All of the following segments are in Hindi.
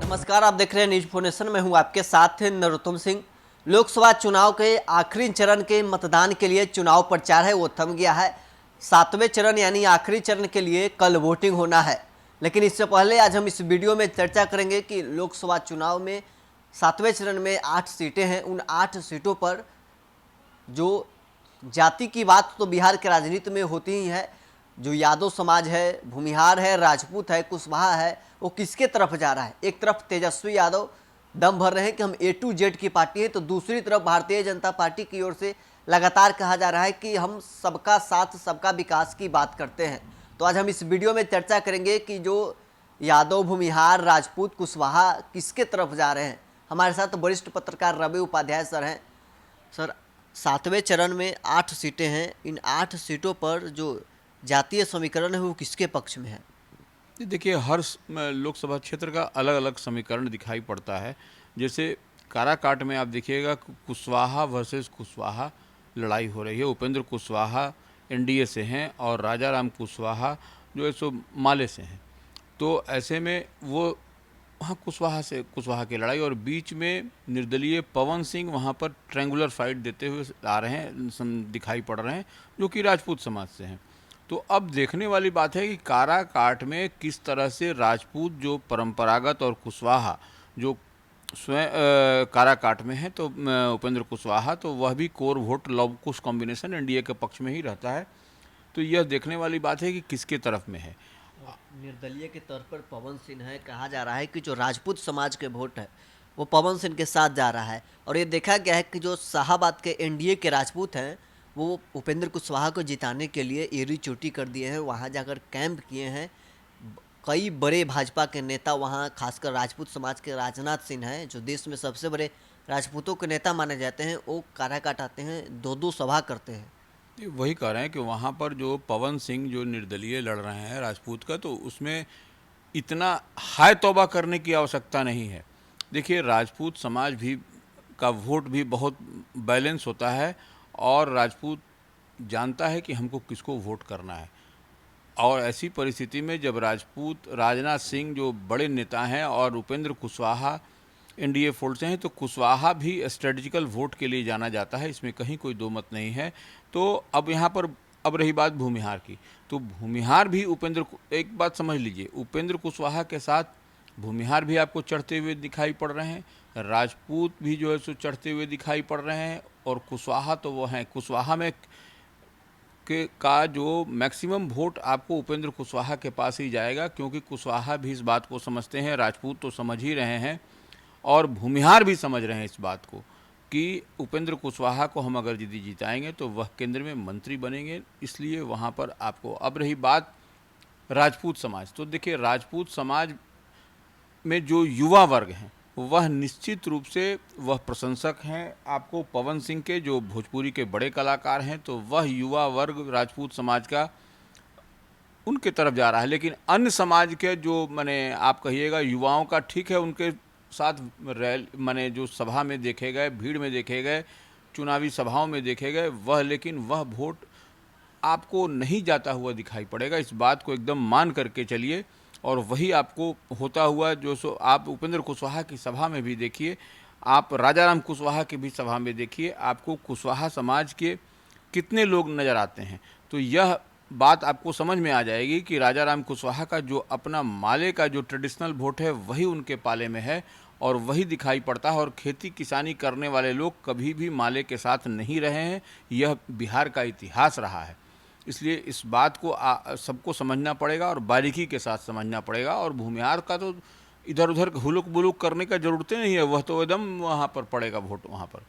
नमस्कार, आप देख रहे हैं न्यूज इन्फॉर्मेशन। मैं हूं आपके साथ नरोत्तम सिंह। लोकसभा चुनाव के आखिरी चरण के मतदान के लिए चुनाव प्रचार है वो थम गया है। 7वें चरण यानी आखिरी चरण के लिए कल वोटिंग होना है, लेकिन इससे पहले आज हम इस वीडियो में चर्चा करेंगे कि लोकसभा चुनाव में 7वें चरण में 8 सीटें हैं। उन 8 सीटों पर जो जाति की बात तो बिहार के राजनीति में होती ही है। जो यादव समाज है, भूमिहार है, राजपूत है, कुशवाहा है, वो किसके तरफ जा रहा है। एक तरफ तेजस्वी यादव दम भर रहे हैं कि हम A to Z की पार्टी है, तो दूसरी तरफ भारतीय जनता पार्टी की ओर से लगातार कहा जा रहा है कि हम सबका साथ सबका विकास की बात करते हैं। तो आज हम इस वीडियो में चर्चा करेंगे कि जो यादव, भूमिहार, राजपूत, कुशवाहा किसके तरफ जा रहे हैं। हमारे साथ वरिष्ठ पत्रकार रवि उपाध्याय सर हैं। सर, 7वें चरण में 8 सीटें हैं। इन 8 सीटों पर जो जातीय समीकरण है वो किसके पक्ष में है? देखिए, हर लोकसभा क्षेत्र का अलग अलग समीकरण दिखाई पड़ता है। जैसे काराकाट में आप देखिएगा कुशवाहा वर्सेस कुशवाहा लड़ाई हो रही है। उपेंद्र कुशवाहा एनडीए से हैं और राजाराम कुशवाहा जो है सो माले से हैं। तो ऐसे में वो वहाँ कुशवाहा की लड़ाई, और बीच में निर्दलीय पवन सिंह वहाँ पर ट्रायंगुलर फाइट देते हुए आ रहे हैं, दिखाई पड़ रहे हैं, जो कि राजपूत समाज से हैं। तो अब देखने वाली बात है कि काराकाट में किस तरह से राजपूत जो परंपरागत और कुशवाहा जो स्वयं काराकाट में है, तो उपेंद्र कुशवाहा तो वह भी कोर वोट लव कुश कॉम्बिनेशन एनडीए के पक्ष में ही रहता है। तो यह देखने वाली बात है कि किसके तरफ में है। निर्दलीय के तौर पर पवन सिंह है। कहा जा रहा है कि जो राजपूत समाज के वोट है वो पवन सिंह के साथ जा रहा है, और ये देखा गया है कि जो शाहाबाद के एनडीए के राजपूत हैं वो उपेंद्र कुशवाहा को जिताने के लिए एड़ी चोटी कर दिए हैं, वहाँ जाकर कैंप किए हैं। कई बड़े भाजपा के नेता वहाँ, खासकर राजपूत समाज के राजनाथ सिंह हैं जो देश में सबसे बड़े राजपूतों के नेता माने जाते हैं, वो काराकाट आते हैं, 2-2 सभा करते हैं। वही कह रहे हैं कि वहाँ पर जो पवन सिंह जो निर्दलीय लड़ रहे हैं राजपूत का, तो उसमें इतना हाय तौबा करने की आवश्यकता नहीं है। देखिए, राजपूत समाज भी का वोट भी बहुत बैलेंस होता है, और राजपूत जानता है कि हमको किसको वोट करना है। और ऐसी परिस्थिति में जब राजपूत राजनाथ सिंह जो बड़े नेता हैं और उपेंद्र कुशवाहा एनडीए फोल्ड से हैं, तो कुशवाहा भी स्ट्रेटजिकल वोट के लिए जाना जाता है, इसमें कहीं कोई दो मत नहीं है। तो अब यहाँ पर अब रही बात भूमिहार की, तो भूमिहार भी एक बात समझ लीजिए, उपेंद्र कुशवाहा के साथ भूमिहार भी आपको चढ़ते हुए दिखाई पड़ रहे हैं, राजपूत भी जो है सो चढ़ते हुए दिखाई पड़ रहे हैं, और कुशवाहा तो वो हैं। कुशवाहा में का जो मैक्सिमम वोट आपको उपेंद्र कुशवाहा के पास ही जाएगा, क्योंकि कुशवाहा भी इस बात को समझते हैं, राजपूत तो समझ ही रहे हैं, और भूमिहार भी समझ रहे हैं इस बात को कि उपेंद्र कुशवाहा को हम अगर यदि जिताएंगे तो वह केंद्र में मंत्री बनेंगे। इसलिए वहाँ पर आपको अब रही बात राजपूत समाज, तो देखिए राजपूत समाज में जो युवा वर्ग हैं वह निश्चित रूप से वह प्रशंसक हैं आपको पवन सिंह के, जो भोजपुरी के बड़े कलाकार हैं, तो वह युवा वर्ग राजपूत समाज का उनके तरफ जा रहा है। लेकिन अन्य समाज के जो माने आप कहिएगा युवाओं का, ठीक है, उनके साथ माने जो सभा में देखे गए, भीड़ में देखे गए, चुनावी सभाओं में देखे गए, वह लेकिन वह वोट आपको नहीं जाता हुआ दिखाई पड़ेगा। इस बात को एकदम मान करके चलिए। और वही आपको होता हुआ जो सो आप उपेंद्र कुशवाहा की सभा में भी देखिए, आप राजाराम कुशवाहा की भी सभा में देखिए, आपको कुशवाहा समाज के कितने लोग नज़र आते हैं। तो यह बात आपको समझ में आ जाएगी कि राजाराम कुशवाहा का जो अपना माले का जो ट्रेडिशनल वोट है वही उनके पाले में है, और वही दिखाई पड़ता है। और खेती किसानी करने वाले लोग कभी भी माले के साथ नहीं रहे हैं, यह बिहार का इतिहास रहा है। इसलिए इस बात को सबको समझना पड़ेगा और बारीकी के साथ समझना पड़ेगा। और भूमिहार का तो इधर उधर हुलुक बुलुक करने का जरूरत नहीं है, वह तो एकदम वहाँ पर पड़ेगा वोट वहाँ पर।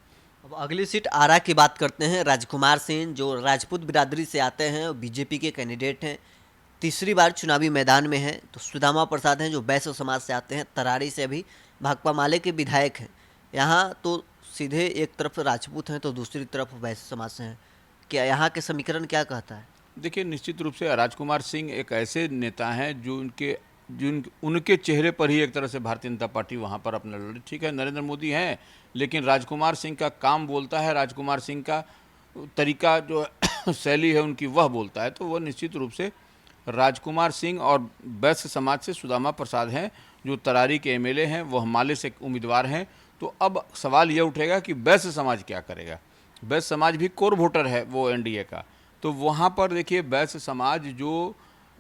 अब अगली सीट आरा की बात करते हैं। राजकुमार सिंह जो राजपूत बिरादरी से आते हैं और बीजेपी के कैंडिडेट हैं, तीसरी बार चुनावी मैदान में हैं। तो सुदामा प्रसाद हैं जो वैश्य समाज से आते हैं, तरारी से अभी भाकपा माले के विधायक हैं। यहाँ तो सीधे एक तरफ राजपूत हैं तो दूसरी तरफ वैश्य समाज से हैं। क्या यहाँ के समीकरण क्या कहता है? देखिए, निश्चित रूप से राजकुमार सिंह एक ऐसे नेता हैं जो उनके चेहरे पर ही एक तरह से भारतीय जनता पार्टी वहाँ पर अपना लड़े। ठीक है, नरेंद्र मोदी हैं, लेकिन राजकुमार सिंह का काम बोलता है, राजकुमार सिंह का तरीका जो शैली है उनकी वह बोलता है। तो वह निश्चित रूप से राजकुमार सिंह और वैश्य समाज से सुदामा प्रसाद हैं जो तरारी के एमएलए हैं वह माले से उम्मीदवार हैं। तो अब सवाल यह उठेगा कि वैश्य समाज क्या करेगा। वैश्य समाज भी कोर वोटर है वो एनडीए का। तो वहाँ पर देखिए वैश्य समाज, जो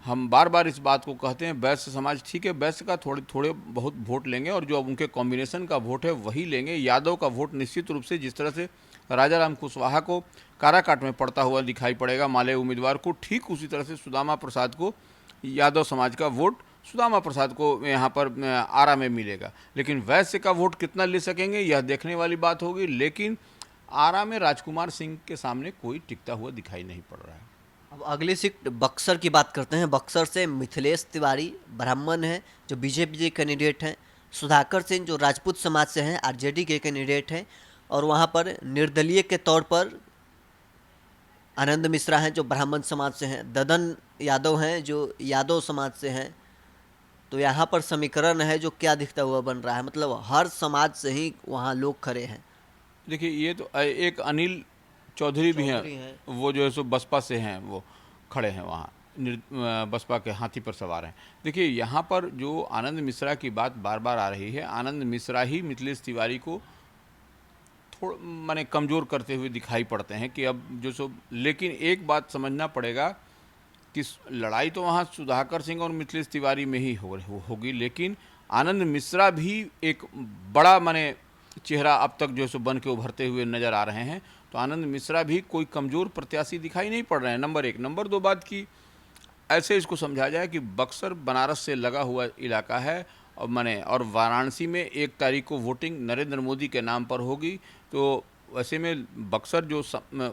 हम बार बार इस बात को कहते हैं, वैश्य समाज ठीक है, वैश्य का थोड़े थोड़े बहुत वोट लेंगे और जो अब उनके कॉम्बिनेशन का वोट है वही लेंगे। यादव का वोट निश्चित रूप से, जिस तरह से राजा राम कुशवाहा को काराकाट में पड़ता हुआ दिखाई पड़ेगा माले उम्मीदवार को, ठीक उसी तरह से सुदामा प्रसाद को यादव समाज का वोट सुदामा प्रसाद को यहाँ पर आरा में मिलेगा। लेकिन वैश्य का वोट कितना ले सकेंगे यह देखने वाली बात होगी। लेकिन आरा में राजकुमार सिंह के सामने कोई टिकता हुआ दिखाई नहीं पड़ रहा है। अब अगली सीट बक्सर की बात करते हैं। बक्सर से मिथिलेश तिवारी ब्राह्मण हैं जो बीजेपी के कैंडिडेट हैं, सुधाकर सिंह जो राजपूत समाज से हैं आरजेडी के कैंडिडेट हैं, और वहाँ पर निर्दलीय के तौर पर आनंद मिश्रा हैं जो ब्राह्मण समाज से हैं, ददन यादव हैं जो यादव समाज से हैं। तो यहाँ पर समीकरण है जो क्या दिखता हुआ बन रहा है, मतलब हर समाज से ही वहाँ लोग खड़े हैं। देखिए ये तो एक अनिल चौधरी भी चौधरी हैं, हैं। वो जो है सो बसपा से हैं, वो खड़े हैं वहाँ, बसपा के हाथी पर सवार हैं। देखिए यहाँ पर जो आनंद मिश्रा की बात बार बार आ रही है, आनंद मिश्रा ही मिथिलेश तिवारी को थोड़ा माने कमज़ोर करते हुए दिखाई पड़ते हैं कि अब जो सो। लेकिन एक बात समझना पड़ेगा कि लड़ाई तो वहाँ सुधाकर सिंह और मिथिलेश तिवारी में ही होगी, लेकिन आनंद मिश्रा भी एक बड़ा माने चेहरा अब तक जो सो बन के उभरते हुए नज़र आ रहे हैं। तो आनंद मिश्रा भी कोई कमज़ोर प्रत्याशी दिखाई नहीं पड़ रहे हैं, नंबर एक। नंबर दो बात की ऐसे इसको समझा जाए कि बक्सर बनारस से लगा हुआ इलाका है और माने, और वाराणसी में 1 तारीख को वोटिंग नरेंद्र मोदी के नाम पर होगी। तो वैसे में बक्सर जो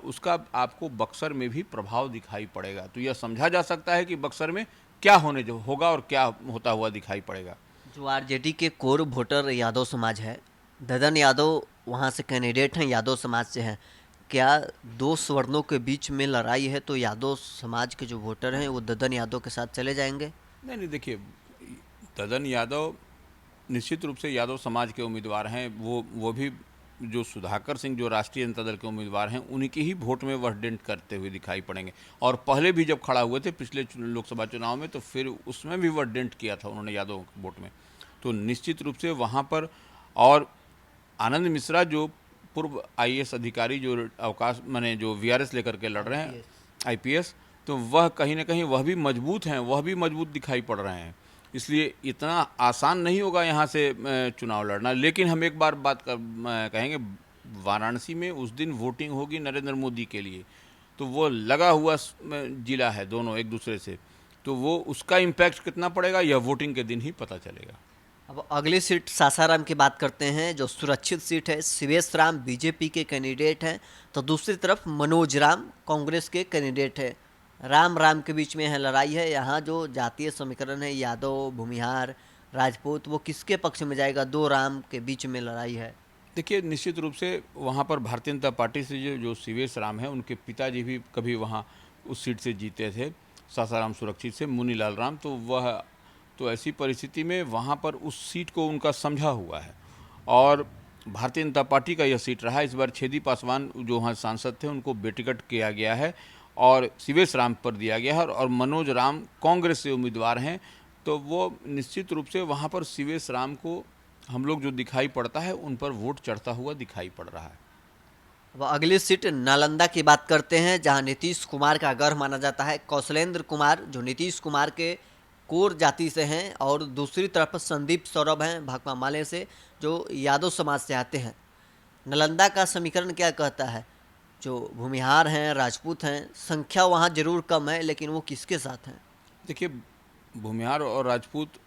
उसका आपको बक्सर में भी प्रभाव दिखाई पड़ेगा। तो यह समझा जा सकता है कि बक्सर में क्या होने जो होगा और क्या होता हुआ दिखाई पड़ेगा। जो आरजेडी के कोर वोटर यादव समाज है, ददन यादव वहाँ से कैंडिडेट हैं, यादव समाज से हैं। क्या दो स्वर्णों के बीच में लड़ाई है तो यादव समाज के जो वोटर हैं वो ददन यादव के साथ चले जाएंगे? नहीं, देखिए ददन यादव निश्चित रूप से यादव समाज के उम्मीदवार हैं। वो भी जो सुधाकर सिंह जो राष्ट्रीय जनता दल के उम्मीदवार हैं उन्हीं के ही वोट में वह डेंट करते हुए दिखाई पड़ेंगे। और पहले भी जब खड़ा हुए थे पिछले लोकसभा चुनाव में, तो फिर उसमें भी वह डेंट किया था उन्होंने यादव वोट में। तो निश्चित रूप से वहाँ पर, और आनंद मिश्रा जो पूर्व आईएएस अधिकारी जो अवकाश माने जो वीआरएस लेकर के लड़ रहे हैं, आईपीएस, तो वह कहीं ना कहीं वह भी मजबूत हैं, वह भी मजबूत दिखाई पड़ रहे हैं। इसलिए इतना आसान नहीं होगा यहाँ से चुनाव लड़ना। लेकिन हम एक बार कहेंगे, वाराणसी में उस दिन वोटिंग होगी नरेंद्र मोदी के लिए, तो वो लगा हुआ जिला है दोनों एक दूसरे से, तो वो उसका इम्पैक्ट कितना पड़ेगा यह वोटिंग के दिन ही पता चलेगा। अब अगली सीट सासाराम की बात करते हैं, जो सुरक्षित सीट है। शिवेश राम बीजेपी के कैंडिडेट हैं, तो दूसरी तरफ मनोज राम कांग्रेस के कैंडिडेट हैं। राम राम के बीच में है लड़ाई है। यहाँ जो जातीय समीकरण है यादव, भूमिहार, राजपूत, वो किसके पक्ष में जाएगा? दो राम के बीच में लड़ाई है। देखिए निश्चित रूप से वहाँ पर भारतीय जनता पार्टी से जो शिवेश राम है, उनके पिताजी भी कभी वहाँ उस सीट से जीते थे, सासाराम सुरक्षित से, मुनीलाल राम। तो ऐसी परिस्थिति में वहाँ पर उस सीट को उनका समझा हुआ है और भारतीय जनता पार्टी का यह सीट रहा। इस बार छेदी पासवान जो वहाँ सांसद थे उनको बेटिकट किया गया है और शिवेश राम पर दिया गया है, और मनोज राम कांग्रेस से उम्मीदवार हैं। तो वो निश्चित रूप से वहाँ पर शिवेश राम को हम लोग जो दिखाई पड़ता है उन पर वोट चढ़ता हुआ दिखाई पड़ रहा है। अब अगली सीट नालंदा की बात करते हैं, जहां नीतीश कुमार का गढ़ माना जाता है। कौशलेंद्र कुमार जो नीतीश कुमार के कोर जाति से हैं, और दूसरी तरफ संदीप सौरभ हैं भाकपा माले से, जो यादव समाज से आते हैं। नालंदा का समीकरण क्या कहता है? जो भूमिहार हैं, राजपूत हैं, संख्या वहाँ जरूर कम है, लेकिन वो किसके साथ हैं? देखिए भूमिहार और राजपूत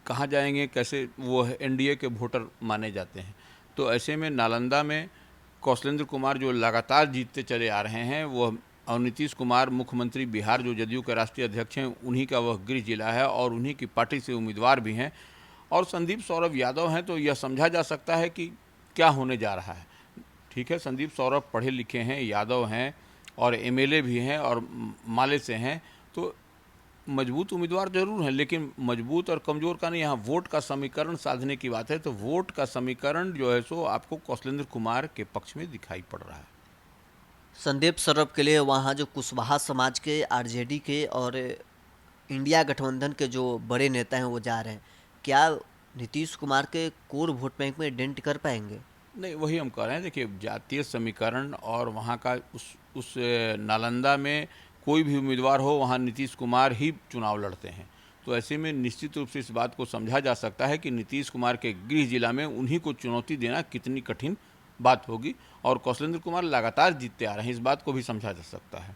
कहाँ जाएंगे, कैसे? वो एनडीए के वोटर माने जाते हैं। तो ऐसे में नालंदा में कौशलेंद्र कुमार जो लगातार जीतते चले आ रहे हैं, वो, और नीतीश कुमार मुख्यमंत्री बिहार जो जदयू के राष्ट्रीय अध्यक्ष हैं, उन्हीं का वह गृह जिला है और उन्हीं की पार्टी से उम्मीदवार भी हैं, और संदीप सौरभ यादव हैं। तो यह समझा जा सकता है कि क्या होने जा रहा है। ठीक है, संदीप सौरभ पढ़े लिखे हैं, यादव हैं और एमएलए भी हैं और माले से हैं, तो मजबूत उम्मीदवार जरूर हैं। लेकिन मजबूत और कमज़ोर का नहीं, यहाँ वोट का समीकरण साधने की बात है। तो वोट का समीकरण जो है सो आपको कौशलेंद्र कुमार के पक्ष में दिखाई पड़ रहा है। संदीप सौरभ के लिए वहाँ जो कुशवाहा समाज के, आरजेडी के और इंडिया गठबंधन के जो बड़े नेता हैं वो जा रहे हैं। क्या नीतीश कुमार के कोर वोट बैंक में डेंट कर पाएंगे? नहीं, वही हम कह रहे हैं। देखिए, जातीय समीकरण और वहाँ का उस नालंदा में कोई भी उम्मीदवार हो, वहाँ नीतीश कुमार ही चुनाव लड़ते हैं। तो ऐसे में निश्चित रूप से इस बात को समझा जा सकता है कि नीतीश कुमार के गृह जिला में उन्हीं को चुनौती देना कितनी कठिन बात होगी, और कौशलेंद्र कुमार लगातार जीतते आ रहे हैं, इस बात को भी समझा जा सकता है।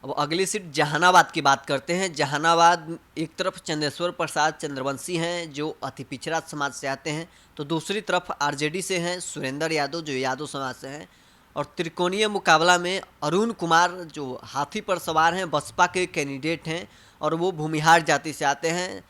अब अगली सीट जहानाबाद की बात करते हैं। जहानाबाद एक तरफ चंदेश्वर प्रसाद चंद्रवंशी हैं जो अति पिछड़ा समाज से आते हैं, तो दूसरी तरफ आरजेडी से हैं सुरेंद्र यादव जो यादव समाज से हैं, और त्रिकोणीय मुकाबला में अरुण कुमार जो हाथी पर सवार हैं, बसपा के कैंडिडेट हैं और वो भूमिहार जाति से आते हैं।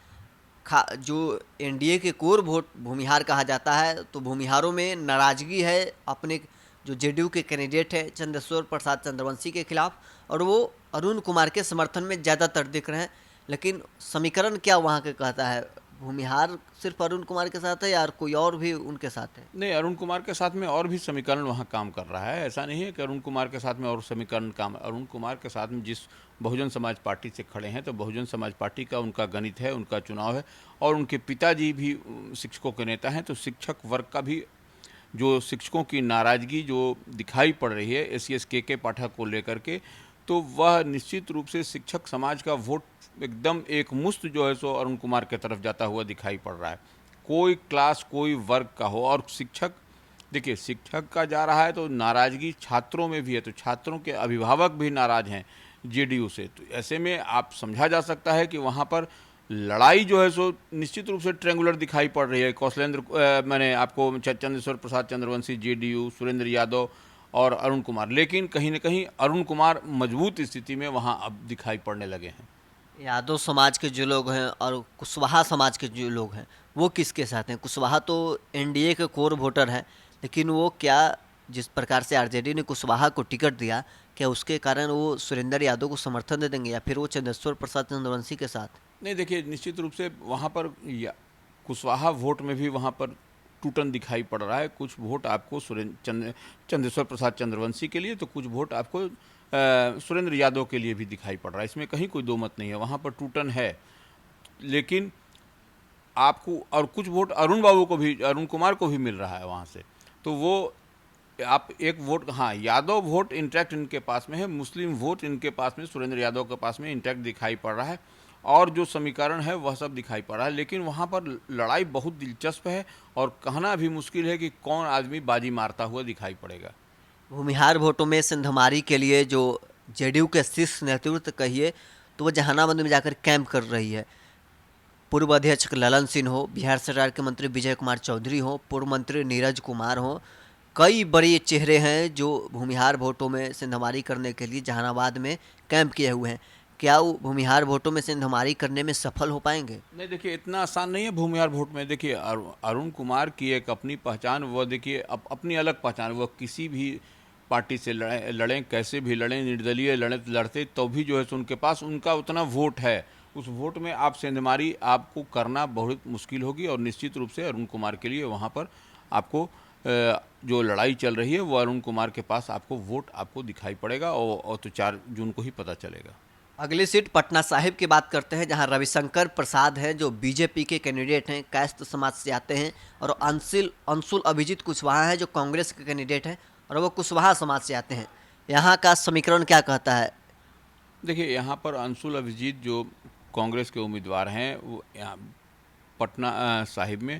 जो एनडीए के कोर वोट भूमिहार कहा जाता है, तो भूमिहारों में नाराजगी है अपने जो जेडीयू के कैंडिडेट है चंदेश्वर प्रसाद चंद्रवंशी के खिलाफ, और वो अरुण कुमार के समर्थन में ज़्यादातर दिख रहे हैं। लेकिन समीकरण क्या वहाँ के कहता है, भूमिहार सिर्फ अरुण कुमार के साथ है या कोई और भी उनके साथ है? नहीं, अरुण कुमार के साथ में और भी समीकरण वहाँ काम कर रहा है। ऐसा नहीं है कि अरुण कुमार के साथ में और समीकरण काम, अरुण कुमार के साथ में जिस बहुजन समाज पार्टी से खड़े हैं, तो बहुजन समाज पार्टी का उनका गणित है, उनका चुनाव है, और उनके पिताजी भी शिक्षकों के नेता हैं। तो शिक्षक वर्ग का भी जो शिक्षकों की नाराज़गी जो दिखाई पड़ रही है एससीएस के पाठक को लेकर के, तो वह निश्चित रूप से शिक्षक समाज का वोट एकदम एक मुश्त जो है सो अरुण कुमार की तरफ जाता हुआ दिखाई पड़ रहा है। कोई क्लास कोई वर्ग का हो, और शिक्षक, देखिए शिक्षक का जा रहा है तो नाराज़गी छात्रों में भी है, तो छात्रों के अभिभावक भी नाराज़ हैं जेडीयू से। तो ऐसे में आप समझा जा सकता है कि वहाँ पर लड़ाई जो है सो निश्चित रूप से ट्रेंगुलर दिखाई पड़ रही है। मैंने आपको चंदेश्वर प्रसाद चंद्रवंशी जेडीयू, सुरेंद्र यादव और अरुण कुमार, लेकिन कहीं न कहीं अरुण कुमार मजबूत स्थिति में वहाँ अब दिखाई पड़ने लगे हैं। यादव समाज के जो लोग हैं और कुशवाहा समाज के जो लोग हैं वो किसके साथ हैं? कुशवाहा तो एनडीए के कोर वोटर हैं, लेकिन वो क्या जिस प्रकार से आरजेडी ने कुशवाहा को टिकट दिया, क्या उसके कारण वो सुरेंद्र यादव को समर्थन दे देंगे या फिर वो चंदेश्वर प्रसाद चंद्रवंशी के साथ? नहीं, देखिए निश्चित रूप से वहाँ पर कुशवाहा वोट में भी वहाँ पर टूटन दिखाई पड़ रहा है। कुछ वोट आपको चंदेश्वर प्रसाद चंद्रवंशी के लिए, तो कुछ वोट आपको सुरेंद्र यादव के लिए भी दिखाई पड़ रहा है। इसमें कहीं कोई दो मत नहीं है, वहाँ पर टूटन है। लेकिन आपको और कुछ वोट अरुण कुमार को भी मिल रहा है वहाँ से, तो वो आप एक वोट, हाँ यादव वोट इंटैक्ट इनके पास में है, मुस्लिम वोट इनके पास में, सुरेंद्र यादव के पास में इंटैक्ट दिखाई पड़ रहा है, और जो समीकरण है वह सब दिखाई पड़ रहा है। लेकिन वहाँ पर लड़ाई बहुत दिलचस्प है, और कहना भी मुश्किल है कि कौन आदमी बाजी मारता हुआ दिखाई पड़ेगा। भूमिहार वोटों में सिंधमारी के लिए जो जेडीयू के शीर्ष नेतृत्व कहिए तो वो जहानाबाद में जाकर कैंप कर रही है। पूर्व अध्यक्ष ललन सिंह हो, बिहार सरकार के मंत्री विजय कुमार चौधरी हो, पूर्व मंत्री नीरज कुमार हो, कई बड़े चेहरे हैं जो भूमिहार वोटों में सिंधमारी करने के लिए जहानाबाद में कैंप किए हुए हैं। क्या वो भूमिहार वोटों में सिंधमारी करने में सफल हो पाएंगे? नहीं, देखिए इतना आसान नहीं है भूमिहार वोट में। देखिए अरुण कुमार की एक अपनी पहचान, वह देखिए अपनी अलग पहचान, वह किसी भी पार्टी से लड़ें कैसे भी लड़ें, निर्दलीय लड़ते तो भी जो है सो उनके पास उनका उतना वोट है। उस वोट में आप सेंधमारी आपको करना बहुत मुश्किल होगी, और निश्चित रूप से अरुण कुमार के लिए वहाँ पर आपको जो लड़ाई चल रही है वो अरुण कुमार के पास आपको वोट आपको दिखाई पड़ेगा, और तो 4 जून को ही पता चलेगा। अगली सीट पटना साहिब की बात करते हैं, जहां रविशंकर प्रसाद हैं जो बीजेपी के कैंडिडेट हैं, कायस्थ समाज से आते हैं, और अंशुल अभिजीत कुशवाहा हैं जो कांग्रेस के कैंडिडेट हैं और वो कुशवाहा समाज से आते हैं। यहाँ का समीकरण क्या कहता है? देखिए यहाँ पर अंशुल अभिजीत जो कांग्रेस के उम्मीदवार हैं, वो यहाँ पटना साहिब में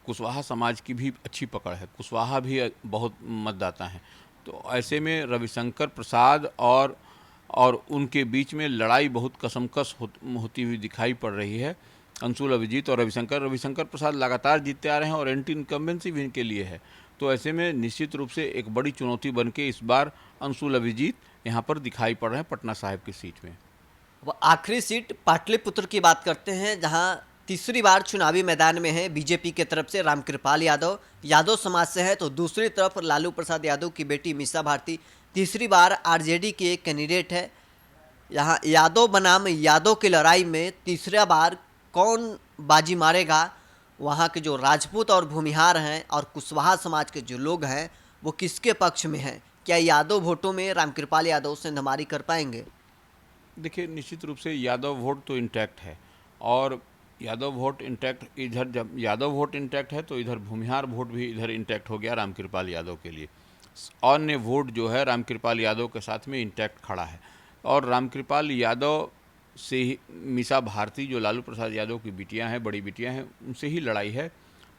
कुशवाहा समाज की भी अच्छी पकड़ है, कुशवाहा भी बहुत मतदाता हैं। तो ऐसे में रविशंकर प्रसाद और उनके बीच में लड़ाई बहुत कसमकस होती हुई दिखाई पड़ रही है। अंशुल अभिजीत और रविशंकर प्रसाद लगातार जीतते आ रहे हैं, और एंटी इनकम्बेंसी भी इनके लिए है। तो ऐसे में निश्चित रूप से एक बड़ी चुनौती बन के इस बार अंशुल अभिजीत यहाँ पर दिखाई पड़ रहे हैं पटना साहिब की सीट में। वो आखिरी सीट पाटलिपुत्र की बात करते हैं, जहाँ तीसरी बार चुनावी मैदान में है बीजेपी की तरफ से रामकृपाल यादव समाज से है, तो दूसरी तरफ लालू प्रसाद यादव की बेटी मीसा भारती तीसरी बार आरजेडी के एक कैंडिडेट है। यहाँ यादव बनाम यादव की लड़ाई में तीसरा बार कौन बाजी मारेगा? वहाँ के जो राजपूत और भूमिहार हैं और कुशवाहा समाज के जो लोग हैं वो किसके पक्ष में हैं? क्या यादव वोटों में रामकृपाल यादव सिंधमारी कर पाएंगे? देखिए निश्चित रूप से यादव वोट तो इंटैक्ट है, और यादव वोट इंटैक्ट, इधर जब यादव वोट इंटैक्ट है तो इधर भूमिहार वोट भी इधर इंटैक्ट हो गया रामकृपाल यादव के लिए। अन्य वोट जो है रामकृपाल यादव के साथ में इंटैक्ट खड़ा है। और रामकृपाल यादव से ही मीसा भारती जो लालू प्रसाद यादव की बिटियां हैं, बड़ी बिटियां हैं, उनसे ही लड़ाई है।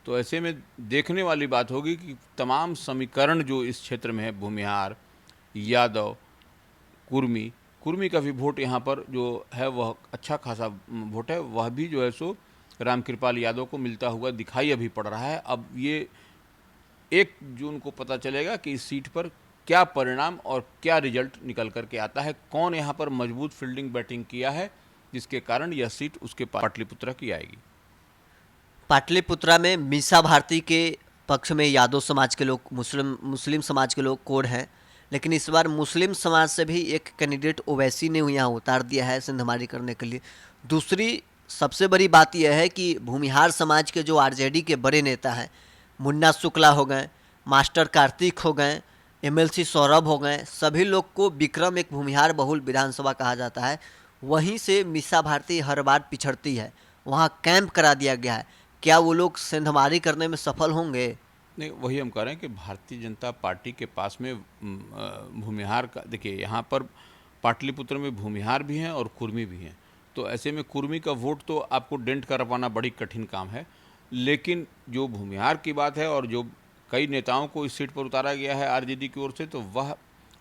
तो ऐसे में देखने वाली बात होगी कि तमाम समीकरण जो इस क्षेत्र में है, भूमिहार, यादव, कुर्मी, कुर्मी का भी वोट यहाँ पर जो है वह अच्छा खासा वोट है, वह भी जो है सो रामकृपाल यादव को मिलता हुआ दिखाई अभी पड़ रहा है। अब ये 1 जून को पता चलेगा कि इस सीट पर क्या परिणाम और क्या रिजल्ट निकल करके आता है, कौन यहाँ पर मजबूत फील्डिंग बैटिंग किया है जिसके कारण यह सीट उसके पाटलिपुत्रा की आएगी। पाटलिपुत्रा में मीसा भारती के पक्ष में यादव समाज के लोग, मुस्लिम समाज के लोग कोड हैं, लेकिन इस बार मुस्लिम समाज से भी एक कैंडिडेट ओवैसी ने यहाँ उतार दिया है सिंधमारी करने के लिए। दूसरी सबसे बड़ी बात यह है कि भूमिहार समाज के जो आरजेडी के बड़े नेता हैं, मुन्ना शुक्ला हो गए, मास्टर कार्तिक हो गए, एमएलसी सौरभ हो गए, सभी लोग को विक्रम एक भूमिहार बहुल विधानसभा कहा जाता है, वहीं से मीसा भारती हर बार पिछड़ती है, वहाँ कैंप करा दिया गया है। क्या वो लोग सेंधमारी करने में सफल होंगे? नहीं, वही हम कह रहे हैं कि भारतीय जनता पार्टी के पास में भूमिहार का, देखिए यहाँ पर पाटलिपुत्र में भूमिहार भी हैं और कुर्मी भी हैं, तो ऐसे में कुर्मी का वोट तो आपको डेंट कर पाना बड़ी कठिन काम है। लेकिन जो भूमिहार की बात है और जो कई नेताओं को इस सीट पर उतारा गया है आरजेडी की ओर से, तो वह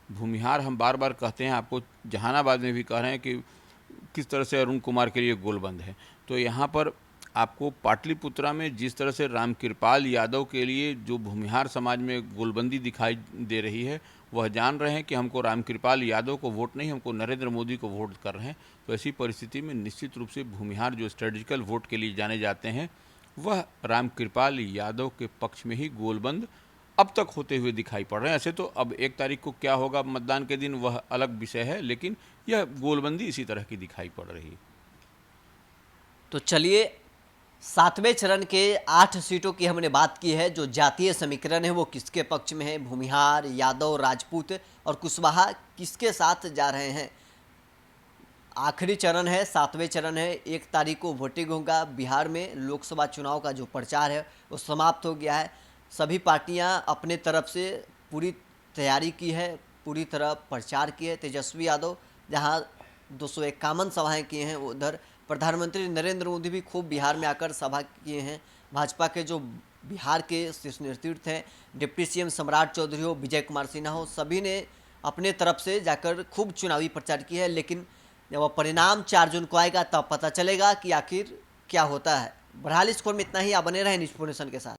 भूमिहार हम बार बार कहते हैं, आपको जहानाबाद में भी कह रहे हैं कि किस तरह से अरुण कुमार के लिए गोलबंद है। तो यहाँ पर आपको पाटलिपुत्रा में जिस तरह से रामकृपाल यादव के लिए जो भूमिहार समाज में गोलबंदी दिखाई दे रही है, वह जान रहे हैं कि हमको रामकृपाल यादव को वोट नहीं, हमको नरेंद्र मोदी को वोट कर रहे हैं। तो ऐसी परिस्थिति में निश्चित रूप से भूमिहार जो स्ट्रेटेजिकल वोट के लिए जाने जाते हैं, वह रामकृपाल यादव के पक्ष में ही गोलबंद अब तक होते हुए दिखाई पड़ रहे हैं। ऐसे तो अब 1 तारीख को क्या होगा मतदान के दिन वह अलग विषय है, लेकिन यह गोलबंदी इसी तरह की दिखाई पड़ रही है। तो चलिए, 7वें चरण के 8 सीटों की हमने बात की है। जो जातीय समीकरण है वो किसके पक्ष में है, भूमिहार, यादव, राजपूत और कुशवाहा किसके साथ जा रहे हैं। आखिरी चरण है, 7वें चरण है, 1 तारीख को वोटिंग होगा। बिहार में लोकसभा चुनाव का जो प्रचार है वो समाप्त हो गया है। सभी पार्टियां अपने तरफ से पूरी तैयारी की है, पूरी तरह प्रचार की है। तेजस्वी यादव जहां 251 सभाएं किए हैं, उधर प्रधानमंत्री नरेंद्र मोदी भी खूब बिहार में आकर सभा किए हैं। भाजपा के जो बिहार के शीर्ष नेतृत्व हैं, डिप्टी सीएम सम्राट चौधरी हो, विजय कुमार सिन्हा हो, सभी ने अपने तरफ से जाकर खूब चुनावी प्रचार किया है। लेकिन जब वह परिणाम 4 जून को आएगा तब पता चलेगा कि आखिर क्या होता है। बहरहाल इस स्कोर में इतना ही। आप बने रहें न्यूज़ के साथ।